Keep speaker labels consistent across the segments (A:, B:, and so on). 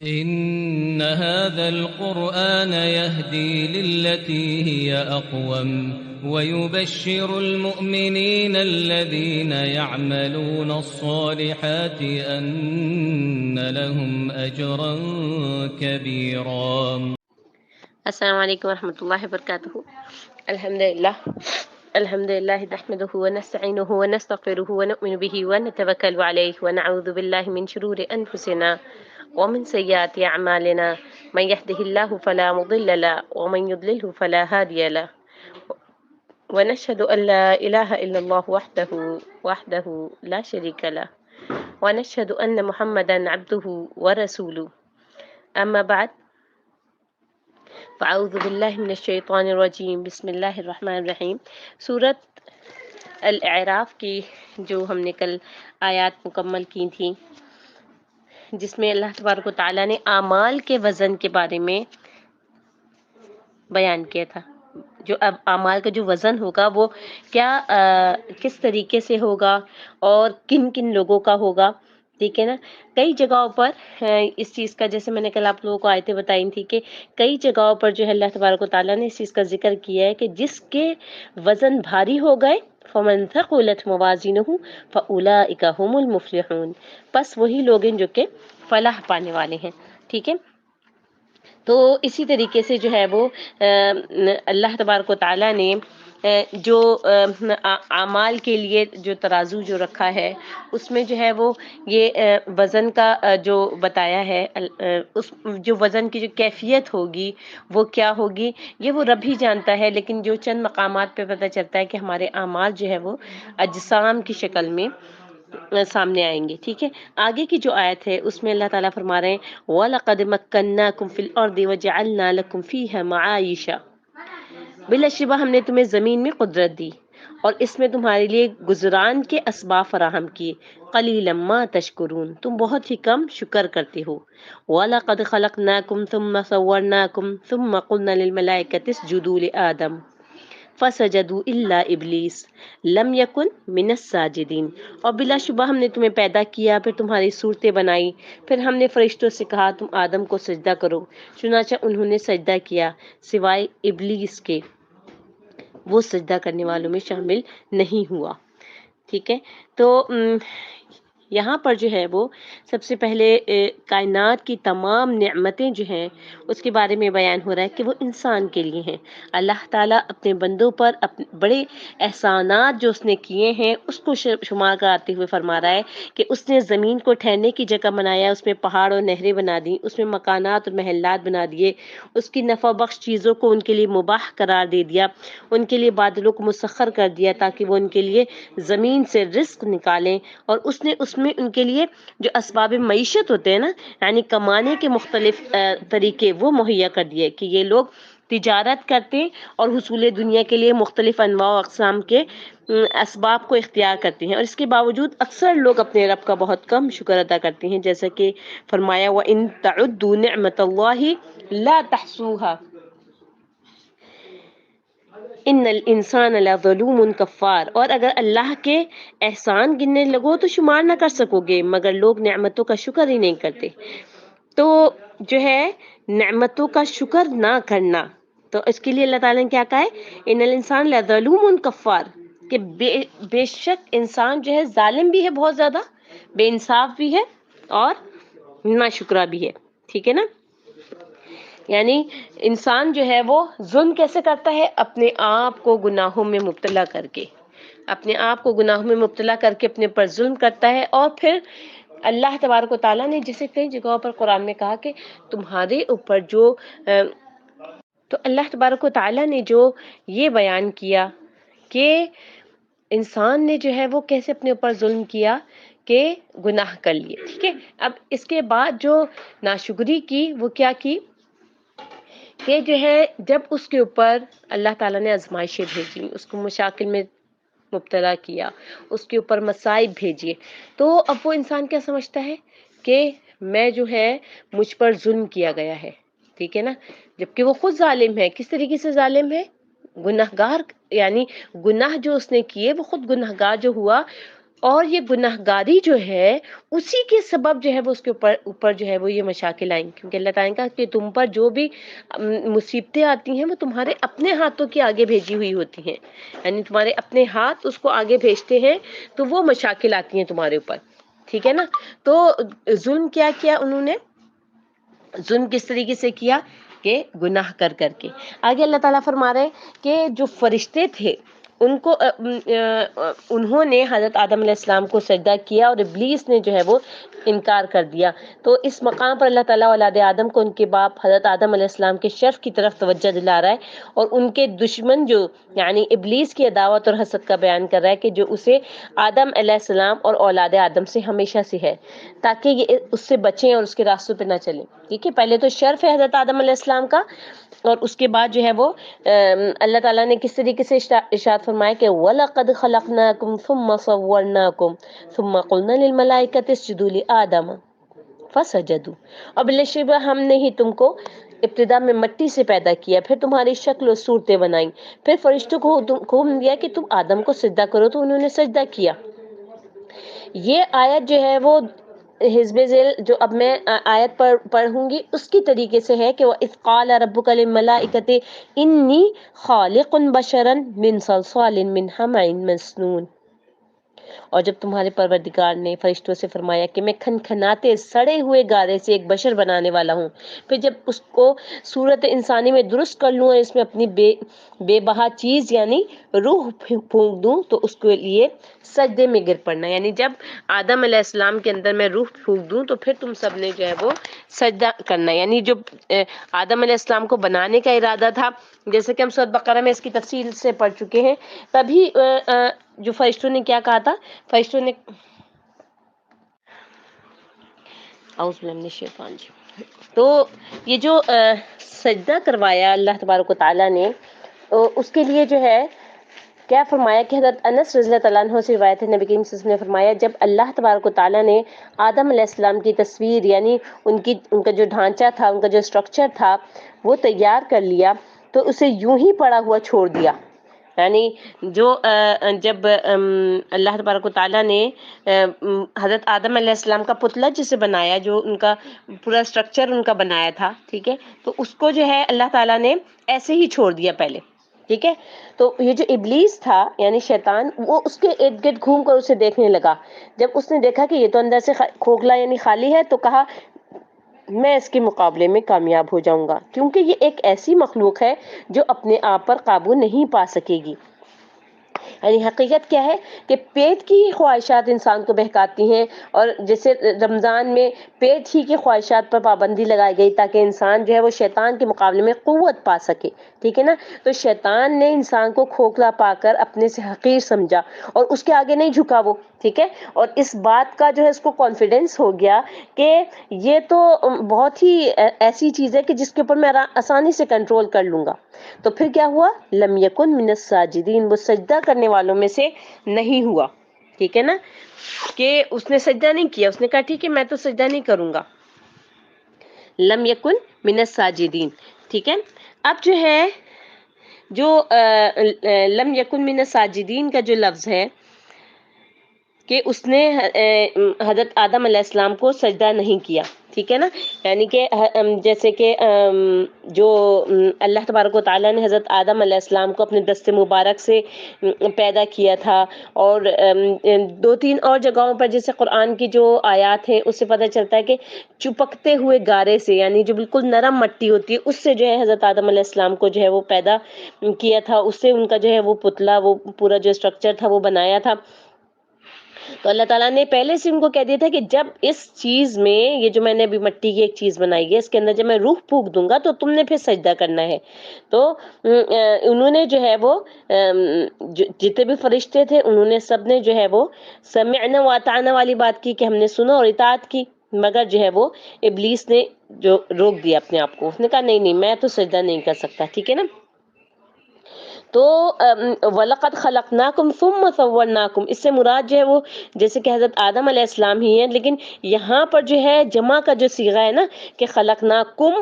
A: إن هذا القرآن يهدي للتي هي أقوم ويبشر المؤمنين الذين يعملون الصالحات أن لهم أجرا كبيرا.
B: السلام علیکم ورحمۃ اللہ وبرکاتہ. الحمد للہ نحمده ونستعینه ونستغفره ونؤمن به ونتوکل علیہ ونعوذ باللہ من شرور انفسنا ومن سیئات اعمالنا من يهده الله فلا مضل له ومن يضلله فلا هادي له ونشهد ان لا اله الا الله وحده لا شريك له ونشهد ان محمدا عبده ورسوله. اما بعد فاعوذ باللہ من الشیطان الرجیم بسم اللہ الرحمن الرحیم. سورۃ الاعراف کی جو ہم نے کل آیات مکمل کی تھیں، جس میں اللہ تبارک و تعالیٰ نے اعمال کے وزن کے بارے میں بیان کیا تھا. جو اب اعمال کا جو وزن ہوگا وہ کیا کس طریقے سے ہوگا اور کن کن لوگوں کا ہوگا. ٹھیک ہے نا. کئی جگہوں پر اس چیز کا، جیسے میں نے کل آپ لوگوں کو آیتیں بتائی تھی کہ کئی جگہوں پر جو ہے اللہ تبارک و تعالیٰ نے اس چیز کا ذکر کیا ہے کہ جس کے وزن بھاری ہو گئے فمن ثقلت موازینہ فاولئک هم المفلحون، پس وہی لوگ ہیں جو کہ فلاح پانے والے ہیں. ٹھیک ہے. تو اسی طریقے سے جو ہے وہ اللہ تبارک و تعالیٰ نے جو اعمال کے لیے جو ترازو جو رکھا ہے اس میں جو ہے وہ یہ وزن کا جو بتایا ہے، اس جو وزن کی جو کیفیت ہوگی وہ کیا ہوگی یہ وہ رب ہی جانتا ہے. لیکن جو چند مقامات پہ پتہ چلتا ہے کہ ہمارے اعمال جو ہے وہ اجسام کی شکل میں سامنے آئیں گے. ٹھیک ہے. آگے کی جو آیت ہے اس میں اللہ تعالیٰ فرما رہے ہیں وَلَقَدْ مَكَّنَّاكُمْ فِي الْأَرْضِ وَجَعَلْنَا لَكُمْ فِيهَا مَعَايِشَ، بلا شبہ ہم نے تمہیں زمین میں قدرت دی اور اس میں تمہارے لیے گزران کے اسباب فراہم کیے. قَلِيلًا مَا تَشْكُرُونَ، تم بہت ہی کم شکر کرتے ہو. وَلَقَدْ خَلَقْنَاكُمْ ثُمَّ صَوَّرْنَاكُمْ ثُمَّ قُلْنَا لِلْمَلَائِكَةِ اسْجُدُوا لِآدَمَ فَسَجَدُوا إِلَّا إِبْلِيسَ لَمْ يَكُنْ مِنَ السَّاجِدِينَ، اور بلا شبہ ہم نے تمہیں پیدا کیا، پھر تمہاری صورتیں بنائی، پھر ہم نے فرشتوں سے کہا تم آدم کو سجدہ کرو، چنانچہ انہوں نے سجدہ کیا سوائے ابلیس کے، وہ سجدہ کرنے والوں میں شامل نہیں ہوا. ٹھیک ہے. تو یہاں پر جو ہے وہ سب سے پہلے کائنات کی تمام نعمتیں جو ہیں اس کے بارے میں بیان ہو رہا ہے کہ وہ انسان کے لیے ہیں. اللہ تعالیٰ اپنے بندوں پر اپنے بڑے احسانات جو اس نے کیے ہیں اس کو شمار کراتے ہوئے فرما رہا ہے کہ اس نے زمین کو ٹھہرنے کی جگہ بنایا، اس میں پہاڑ اور نہریں بنا دی، اس میں مکانات اور محلات بنا دیے، اس کی نفع بخش چیزوں کو ان کے لیے مباح قرار دے دیا، ان کے لیے بادلوں کو مسخر کر دیا تاکہ وہ ان کے لیے زمین سے رزق نکالیں، اور اس نے اس میں ان کے لیے جو اسباب معیشت ہوتے ہیں نا، یعنی کمانے کے مختلف طریقے وہ مہیا کر دیے کہ یہ لوگ تجارت کرتے اور حصول دنیا کے لیے مختلف انواع و اقسام کے اسباب کو اختیار کرتے ہیں. اور اس کے باوجود اکثر لوگ اپنے رب کا بہت کم شکر ادا کرتے ہیں، جیسا کہ فرمایا وَإِن تَعُدُّوا نِعْمَةَ اللَّهِ لَا تَحْصُوهَا ان الانسان لظلوم کفار، اور اگر اللہ کے احسان گننے لگو تو شمار نہ کر سکو گے، مگر لوگ نعمتوں کا شکر ہی نہیں کرتے. تو جو ہے نعمتوں کا شکر نہ کرنا، تو اس کے لیے اللہ تعالیٰ نے کیا کہا ہے ان الانسان لظلوم کفار، کہ بے شک انسان جو ہے ظالم بھی ہے، بہت زیادہ بے انصاف بھی ہے اور ناشکرا بھی ہے. ٹھیک ہے نا. یعنی انسان جو ہے وہ ظلم کیسے کرتا ہے؟ اپنے آپ کو گناہوں میں مبتلا کر کے، اپنے آپ کو گناہوں میں مبتلا کر کے اپنے پر ظلم کرتا ہے. اور پھر اللہ تبارک و تعالیٰ نے جسے کئی جگہوں پر قرآن میں کہا کہ تمہارے اوپر جو تو اللہ تبارک و تعالیٰ نے جو یہ بیان کیا کہ انسان نے جو ہے وہ کیسے اپنے اوپر ظلم کیا کہ گناہ کر لیے. ٹھیک ہے. اب اس کے بعد جو ناشکری کی وہ کیا کی کہ جو ہے جب اس کے اوپر اللہ تعالیٰ نے آزمائشیں بھیجی، اس کو مشاکل میں مبتلا کیا، اس کے اوپر مصائب بھیجیے، تو اب وہ انسان کیا سمجھتا ہے کہ میں جو ہے مجھ پر ظلم کیا گیا ہے. ٹھیک ہے نا. جبکہ وہ خود ظالم ہے. کس طریقے سے ظالم ہے؟ گناہگار، یعنی گناہ جو اس نے کیے وہ خود گناہگار جو ہوا اور یہ گناہگاری جو ہے اسی کے سبب جو ہے وہ اس کے اوپر جو ہے وہ یہ مشاکل آئیں، کیونکہ اللہ تعالیٰ نے کہا کہ تم پر جو بھی مصیبتیں آتی ہیں وہ تمہارے اپنے ہاتھوں کے آگے بھیجی ہوئی ہوتی ہیں، یعنی تمہارے اپنے ہاتھ اس کو آگے بھیجتے ہیں تو وہ مشاکل آتی ہیں تمہارے اوپر، ٹھیک ہے نا۔ تو ظلم کیا کیا انہوں نے، ظلم کس طریقے سے کیا کہ گناہ کر کر کے۔ آگے اللہ تعالیٰ فرما رہے ہیں کہ جو فرشتے تھے ان کو انہوں نے حضرت آدم علیہ السلام کو سجدہ کیا اور ابلیس نے جو ہے وہ انکار کر دیا۔ تو اس مقام پر اللہ تعالیٰ اولاد آدم کو ان کے باپ حضرت آدم علیہ السلام کے شرف کی طرف توجہ دلا رہا ہے، اور ان کے دشمن جو یعنی ابلیس کی عداوت اور حسد کا بیان کر رہا ہے کہ جو اسے آدم علیہ السلام اور اولاد آدم سے ہمیشہ سے ہے، تاکہ یہ اس سے بچیں اور اس کے راستوں پہ نہ چلیں، ٹھیک ہے۔ پہلے تو شرف ہے حضرت آدم علیہ السلام کا، اور اس کے بعد جو ہے وہ اللہ تعالیٰ نے کس طریقے سے ارشاد فرمایا کہ وَلَقَدْ خَلَقْنَاكُمْ ثُمَّ صَوَّرْنَاكُمْ ثُمَّ قُلْنَا لِلْمَلَائِكَةِ اسْجُدُوا لِآدَمَ فَسَجَدُوا۔ اور بالشبہ ہم نے ہی تم کو ابتدا میں مٹی سے پیدا کیا، پھر تمہاری شکل و صورتیں بنائیں، پھر فرشتوں کو حکم دیا کہ تم آدم کو سجدہ کرو، تو انہوں نے سجدہ کیا۔ یہ آیت جو ہے وہ حزب ذیل جو اب میں آیت پڑھوں گی اس کی طریقے سے ہے کہ وَإِذْ قَالَ رَبُّكَ لِلْمَلَائِكَةِ إِنِّي خَالِقٌ بَشَرًا مِنْ صَلْصَالٍ مِنْ حَمَإٍ مَسْنُونٍ۔ اور جب تمہارے پروردگار نے فرشتوں سے فرمایا کہ میں کھنکھناتے سڑے ہوئے گارے سے ایک بشر بنانے والا ہوں، پھر جب اس کو صورت انسانی میں درست کر لوں اور اس میں اپنی بے بہا چیز یعنی روح پھونک دوں تو اس کے لیے سجدے میں گر پڑنا، یعنی جب آدم علیہ السلام کے اندر میں روح پھونک دوں تو پھر تم سب نے جو ہے وہ سجدہ کرنا، یعنی جو آدم علیہ السلام کو بنانے کا ارادہ تھا، جیسے کہ ہم سورۃ بقرہ میں اس کی تفصیل سے پڑھ چکے ہیں، تبھی جو فرشتوں نے کیا کہا تھا، فرشتوں نے اعوذ باللہ من الشیطان الرجیم، تو یہ جو سجدہ کروایا اللہ تبارک و تعالیٰ نے، اس کے لیے جو ہے کیا فرمایا کہ حضرت انس رضی اللہ تعالیٰ عنہ سے روایت ہے، نبی کریم صلی اللہ علیہ وسلم نے فرمایا جب اللہ تبارک و تعالیٰ نے آدم علیہ السلام کی تصویر یعنی ان کا جو ڈھانچہ تھا، ان کا جو اسٹرکچر تھا وہ تیار کر لیا، تو اسے یوں ہی پڑا ہوا چھوڑ دیا، یعنی جو جب اللہ تبارک و تعالیٰ نے حضرت آدم علیہ السلام کا پتلا جسے بنایا، جو ان کا پورا اسٹرکچر ان کا بنایا تھا، ٹھیک ہے، تو اس کو جو ہے اللہ تعالیٰ نے ایسے ہی چھوڑ دیا پہلے، ٹھیک ہے۔ تو یہ جو ابلیس تھا یعنی شیطان، وہ اس کے ارد گرد گھوم کر اسے دیکھنے لگا، جب اس نے دیکھا کہ یہ تو اندر سے کھوکھلا یعنی خالی ہے، تو کہا میں اس کے مقابلے میں کامیاب ہو جاؤں گا، کیونکہ یہ ایک ایسی مخلوق ہے جو اپنے آپ پر قابو نہیں پا سکے گی۔ یعنی حقیقت کیا ہے کہ پیٹ کی ہی خواہشات انسان کو بہکاتی ہیں، اور جیسے رمضان میں پیٹ ہی کی خواہشات پر پابندی لگائی گئی تاکہ انسان جو ہے وہ شیطان کے مقابلے میں قوت پا سکے، ٹھیک ہے نا۔ تو شیطان نے انسان کو کھوکھلا پا کر اپنے سے حقیر سمجھا اور اس کے آگے نہیں جھکا وہ، ٹھیک ہے، اور اس بات کا جو ہے اس کو کانفیڈنس ہو گیا کہ یہ تو بہت ہی ایسی چیز ہے کہ جس کے اوپر میں آسانی سے کنٹرول کر لوں گا، تو پھر کیا ہوا، لم یکن من الساجدین، وہ سجدہ کرنے والوں میں سے نہیں ہوا، ٹھیک ہے نا، کہ اس نے سجدہ نہیں کیا، اس نے کہا ٹھیک ہے میں تو سجدہ نہیں کروں گا، لم یکن من الساجدین، ٹھیک ہے۔ اب جو ہے جو لم یکن من الساجدین کا جو لفظ ہے کہ اس نے حضرت آدم علیہ السلام کو سجدہ نہیں کیا، ٹھیک ہے نا، یعنی کہ جیسے کہ جو اللہ تبارک و تعالیٰ نے حضرت آدم علیہ السلام کو اپنے دست مبارک سے پیدا کیا تھا، اور دو تین اور جگہوں پر جیسے قرآن کی جو آیات ہیں اس سے پتہ چلتا ہے کہ چپکتے ہوئے گارے سے، یعنی جو بالکل نرم مٹی ہوتی ہے اس سے جو ہے حضرت آدم علیہ السلام کو جو ہے وہ پیدا کیا تھا، اس سے ان کا جو ہے وہ پتلا، وہ پورا جو اسٹرکچر تھا وہ بنایا تھا۔ تو اللہ تعالیٰ نے پہلے سے ان کو کہہ دیا تھا کہ جب اس چیز میں، یہ جو میں نے ابھی مٹی کی ایک چیز بنائی ہے، اس کے اندر جب میں روح پھونک دوں گا تو تم نے پھر سجدہ کرنا ہے۔ تو انہوں نے جو ہے وہ جتنے بھی فرشتے تھے انہوں نے سب نے جو ہے وہ سمعنا واطعنا والی بات کی کہ ہم نے سنا اور اطاعت کی، مگر جو ہے وہ ابلیس نے جو روک دیا اپنے آپ کو، اس نے کہا نہیں نہیں میں تو سجدہ نہیں کر سکتا، ٹھیک ہے نا۔ تو وَلَقَدْ خَلَقْنَاكُمْ ثُمَّ صَوَّرْنَاكُمْ، اس سے مراد جو ہے وہ جیسے کہ حضرت آدم علیہ السلام ہی ہیں، لیکن یہاں پر جو ہے جمع کا جو صیغہ ہے نا کہ خلقناکم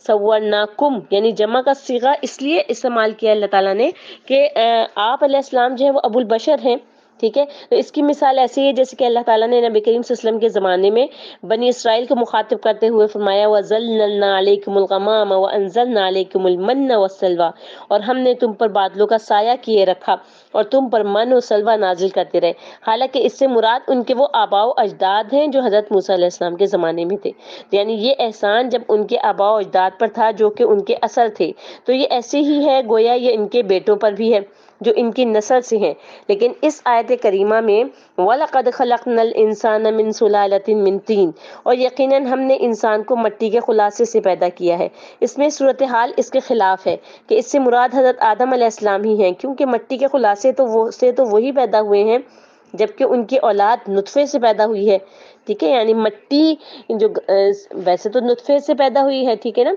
B: صورناکم، یعنی جمع کا صیغہ اس لیے استعمال کیا اللہ تعالیٰ نے کہ آپ علیہ السلام جو ہے وہ ابو البشر ہیں، ٹھیک ہے. تو اس کی مثال ایسی ہے جیسے کہ اللہ تعالیٰ نے نبی کریم صلی اللہ علیہ وسلم کے زمانے میں بنی اسرائیل کو مخاطب کرتے ہوئے فرمایا وَظَلَّلْنَا عَلَيْكُمُ الْغَمَامَ وَأَنزَلْنَا عَلَيْكُمُ الْمَنَّ وَالسَّلْوَىٰ، اور ہم نے تم پر بادلوں کا سایہ کیے رکھا اور تم پر من و سلوہ نازل کرتے رہے. حالانکہ اس سے مراد ان کے وہ آباء و اجداد ہیں جو حضرت موسیٰ علیہ السلام کے زمانے میں تھے. یعنی یہ احسان جب ان کے آباء و اجداد پر تھا جو کہ ان کے اثر تھے، تو یہ ایسے ہی ہے گویا یہ ان کے بیٹوں پر بھی ہے جو ان کی نسل سے ہیں. لیکن اس آیت کریمہ میں وَلَقَدْ خَلَقْنَا الْإِنسَانَ مِنْ سُلَالَةٍ مِنْ طِينٍ، اور یقیناً ہم نے انسان کو مٹی کے خلاصے سے پیدا کیا ہے. اس میں صورتحال اس کے خلاف ہے کہ اس سے مراد حضرت آدم علیہ السلام ہی ہیں، کیونکہ مٹی کے خلاصے تو وہی پیدا ہوئے ہیں جبکہ ان کی اولاد نطفے سے پیدا ہوئی ہے. ٹھیک ہے، یعنی مٹی جو ویسے تو نطفے سے پیدا ہوئی ہے، ٹھیک ہے نا.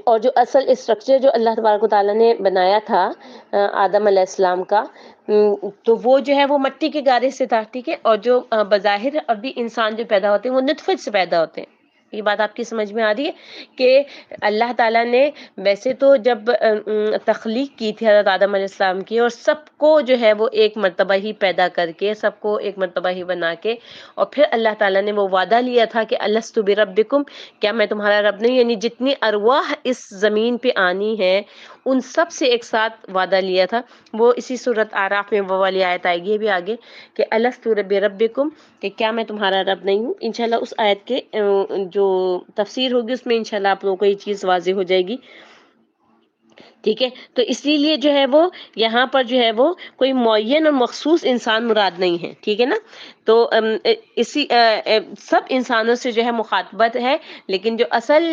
B: اور جو اصل اسٹرکچر جو اللہ تبارک و تعالیٰ نے بنایا تھا آدم علیہ السلام کا، تو وہ جو ہے وہ مٹی کے گارے سے تھا. ٹھیک ہے، اور جو بظاہر ابھی انسان جو پیدا ہوتے ہیں وہ نطفے سے پیدا ہوتے ہیں. یہ بات آپ کی سمجھ میں آ رہی ہے کہ اللہ تعالیٰ نے ویسے تو جب تخلیق کی تھی حضرت آدم علیہ السلام کی، اور سب کو جو ہے وہ ایک مرتبہ ہی پیدا کر کے، سب کو ایک مرتبہ ہی بنا کے، اور پھر اللہ تعالیٰ نے وہ وعدہ لیا تھا کہ الستُ بربکم، کیا میں تمہارا رب نہیں؟ یعنی جتنی ارواح اس زمین پہ آنی ہے ان سب سے ایک ساتھ وعدہ لیا تھا. وہ اسی سورۃ اعراف میں وہ والی آیت آئے گی بھی آگے کہ الستُ بربکم، کہ کیا میں تمہارا رب نہیں ہوں. انشاءاللہ اس آیت کے جو تفسیر ہوگی اس میں انشاءاللہ آپ لوگوں کو یہ چیز واضح ہو جائے گی. ٹھیک ہے، تو اسی لیے جو ہے وہ یہاں پر جو ہے وہ کوئی معین اور مخصوص انسان مراد نہیں ہے. ٹھیک ہے نا، تو اسی سب انسانوں سے جو ہے مخاطبت ہے، لیکن جو اصل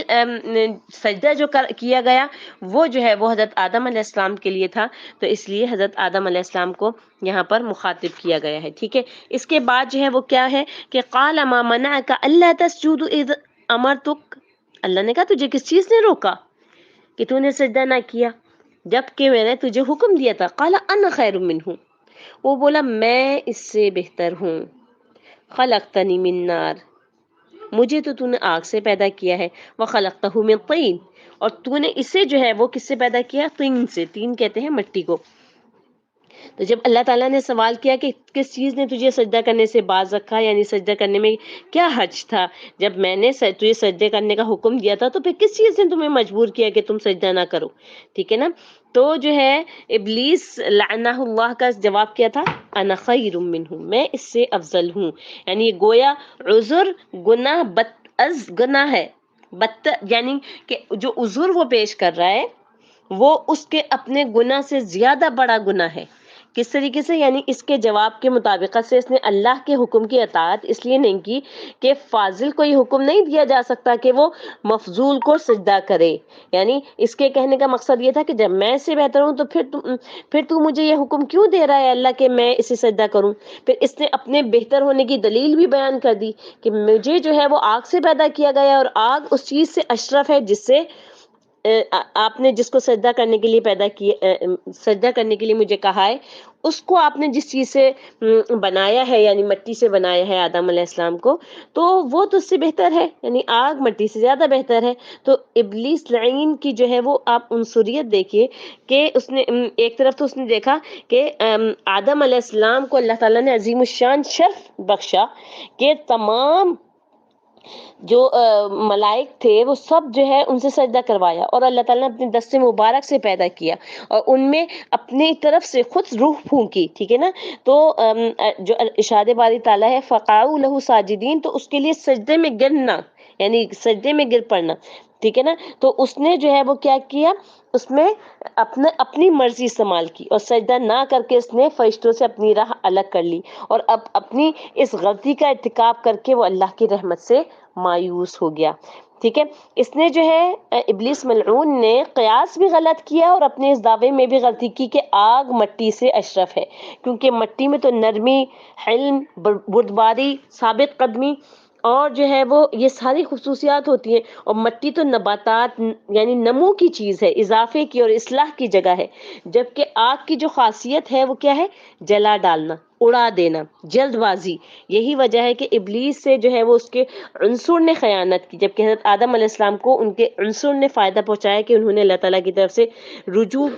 B: سجدہ جو کیا گیا وہ جو ہے وہ حضرت آدم علیہ السلام کے لیے تھا، تو اس لیے حضرت آدم علیہ السلام کو یہاں پر مخاطب کیا گیا ہے. ٹھیک ہے، اس کے بعد جو ہے وہ کیا ہے کہ قال ما منعک الا تسجد اذ امرتک، اللہ نے کہا تجھے کس چیز نے روکا کہ تو نے سجدہ نہ کیا جب کہ میں نے تجھے حکم دیا تھا. قال انا خیر منہ، وہ بولا میں اس سے بہتر ہوں. خلقتنی من نار، مجھے تو نے آگ سے پیدا کیا ہے. وخلقتہ من طین، اور تو نے اسے جو ہے وہ کس سے پیدا کیا؟ طین سے. طین کہتے ہیں مٹی کو. تو جب اللہ تعالیٰ نے سوال کیا کہ کس چیز نے تجھے سجدہ کرنے سے باز رکھا، یعنی سجدہ کرنے میں کیا حرج تھا جب میں نے تجھے سجدے کرنے کا حکم دیا تھا، تو پھر کس چیز نے تمہیں مجبور کیا کہ تم سجدہ نہ کرو؟ ٹھیک ہے نا. تو جو ہے ابلیس لعنہ اللہ کا جواب کیا تھا؟ انا خیر منہ، میں اس سے افضل ہوں. یعنی گویا عذر گناہ از گناہ ہے، یعنی کہ جو عذر وہ پیش کر رہا ہے وہ اس کے اپنے گناہ سے زیادہ بڑا گناہ ہے. کس طریقے سے؟ یعنی اس کے جواب کے مطابقت سے اس نے اللہ کے حکم کی اطاعت اس لیے نہیں کی کہ فاضل کو یہ حکم نہیں دیا جا سکتا کہ وہ مفضول کو سجدہ کرے. یعنی اس کے کہنے کا مقصد یہ تھا کہ جب میں اس سے بہتر ہوں تو پھر تو مجھے یہ حکم کیوں دے رہا ہے اللہ کہ میں اسے سجدہ کروں؟ پھر اس نے اپنے بہتر ہونے کی دلیل بھی بیان کر دی کہ مجھے جو ہے وہ آگ سے پیدا کیا گیا، اور آگ اس چیز سے اشرف ہے جس سے آپ نے جس کو سجدہ کرنے کے لیے پیدا کیا، سجدہ کرنے کے لیے مجھے کہا ہے، اس کو آپ نے جس چیز سے بنایا ہے، یعنی مٹی سے بنایا ہے آدم علیہ السلام کو، تو وہ تو اس سے بہتر ہے. یعنی آگ مٹی سے زیادہ بہتر ہے. تو ابلیس لعین کی جو ہے وہ آپ عنصریت دیکھیے کہ اس نے ایک طرف تو اس نے دیکھا کہ آدم علیہ السلام کو اللہ تعالیٰ نے عظیم الشان شرف بخشا کہ تمام جو ملائک تھے وہ سب جو ہے ان سے سجدہ کروایا، اور اللہ تعالیٰ نے اپنے دست مبارک سے پیدا کیا اور ان میں اپنی طرف سے خود روح پھونکی. ٹھیک ہے نا. تو جو ارشاد باری تعالیٰ ہے فقعوا لہ ساجدین، تو اس کے لیے سجدے میں گرنا، یعنی سجدے میں گر پڑنا. ٹھیک ہے نا. تو اس نے جو ہے وہ کیا کیا، اس میں اپنی مرضی استعمال کی اور سجدہ نہ کر کے اس نے فرشتوں سے اپنی راہ الگ کر لی، اور اب اپنی اس غلطی کا ارتکاب کر کے وہ اللہ کی رحمت سے مایوس ہو گیا. ٹھیک ہے. اس نے جو ہے ابلیس ملعون نے قیاس بھی غلط کیا اور اپنے اس دعوے میں بھی غلطی کی کہ آگ مٹی سے اشرف ہے، کیونکہ مٹی میں تو نرمی، حلم، بردباری، ثابت قدمی اور جو ہے وہ یہ ساری خصوصیات ہوتی ہیں، اور مٹی تو نباتات یعنی نمو کی چیز ہے، اضافے کی اور اصلاح کی جگہ ہے، جبکہ آگ کی جو خاصیت ہے وہ کیا ہے؟ جلا ڈالنا. اڑا دینا، جلد بازی، یہی وجہ ہے کہ ابلیس سے جو ہے وہ اس کے عنصر نے خیانت کی، جبکہ حضرت آدم علیہ السلام کو ان کے عنصر نے فائدہ پہنچایا کہ انہوں نے اللہ تعالیٰ کی طرف سے رجوع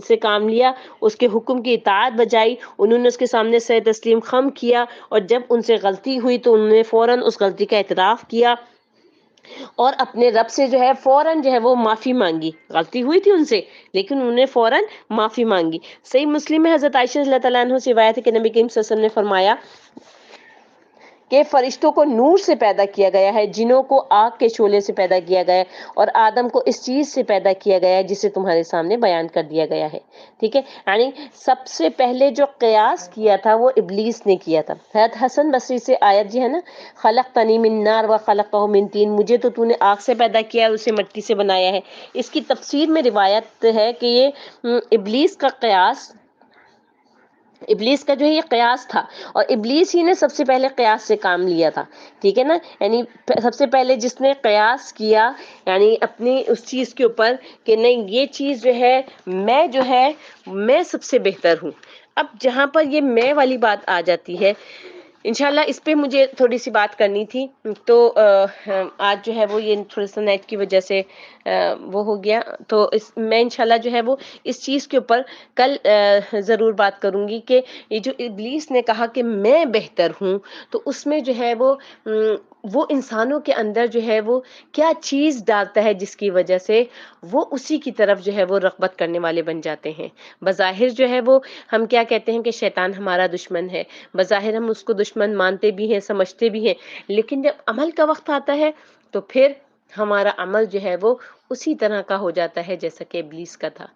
B: سے کام لیا، اس کے حکم کی اطاعت بجائی، انہوں نے اس کے سامنے سر تسلیم خم کیا، اور جب ان سے غلطی ہوئی تو انہوں نے فوراً اس غلطی کا اعتراف کیا اور اپنے رب سے جو ہے فوراً جو ہے وہ معافی مانگی. غلطی ہوئی تھی ان سے لیکن انہوں نے فوراً معافی مانگی. صحیح مسلم میں حضرت عائشہ رضی اللہ تعالیٰ عنہ سے روایت ہے کہ نبی کریم صلی اللہ علیہ وسلم نے فرمایا کہ فرشتوں کو نور سے پیدا کیا گیا ہے، جنوں کو آگ کے شعلے سے پیدا کیا گیا ہے، اور آدم کو اس چیز سے پیدا کیا گیا ہے جسے تمہارے سامنے بیان کر دیا گیا ہے. ٹھیک ہے، یعنی سب سے پہلے جو قیاس کیا تھا وہ ابلیس نے کیا تھا. حضرت حسن بصری سے آیت جی ہے نا، خلقتنی من نار و خلقتہ من طین، مجھے تو نے آگ سے پیدا کیا ہے، اسے مٹی سے بنایا ہے. اس کی تفسیر میں روایت ہے کہ یہ ابلیس کا جو ہے یہ قیاس تھا، اور ابلیس ہی نے سب سے پہلے قیاس سے کام لیا تھا. ٹھیک ہے نا، یعنی سب سے پہلے جس نے قیاس کیا یعنی اپنی اس چیز کے اوپر کہ نہیں یہ چیز جو ہے میں سب سے بہتر ہوں. اب جہاں پر یہ میں والی بات آ جاتی ہے، انشاءاللہ اس پہ مجھے تھوڑی سی بات کرنی تھی، تو آج جو ہے وہ یہ تھوڑا سا نیٹ کی وجہ سے وہ ہو گیا، تو میں انشاءاللہ جو ہے وہ اس چیز کے اوپر کل ضرور بات کروں گی کہ یہ جو ابلیس نے کہا کہ میں بہتر ہوں، تو اس میں جو ہے وہ انسانوں کے اندر جو ہے وہ کیا چیز ڈالتا ہے جس کی وجہ سے وہ اسی کی طرف جو ہے وہ رغبت کرنے والے بن جاتے ہیں. بظاہر جو ہے وہ ہم کیا کہتے ہیں کہ شیطان ہمارا دشمن ہے، بظاہر ہم اس کو دشمن مانتے بھی ہیں، سمجھتے بھی ہیں، لیکن جب عمل کا وقت آتا ہے تو پھر ہمارا عمل جو ہے وہ اسی طرح کا ہو جاتا ہے جیسا کہ ابلیس کا تھا.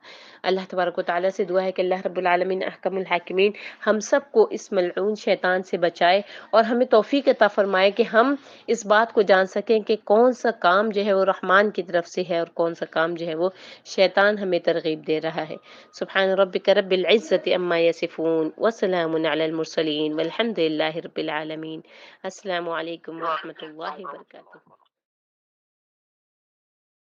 B: اللہ تبارک و تعالیٰ سے دعا ہے کہ اللہ رب العالمین احکم الحاکمین ہم سب کو اس ملعون شیطان سے بچائے، اور ہمیں توفیق عطا فرمائے کہ ہم اس بات کو جان سکیں کہ کون سا کام جو ہے وہ رحمان کی طرف سے ہے اور کون سا کام جو ہے وہ شیطان ہمیں ترغیب دے رہا ہے. سبحان ربک رب العزت عما یصفون وسلام علی المرسلین والحمد للہ رب العالمین. السلام علیکم ورحمۃ اللہ وبرکاتہ.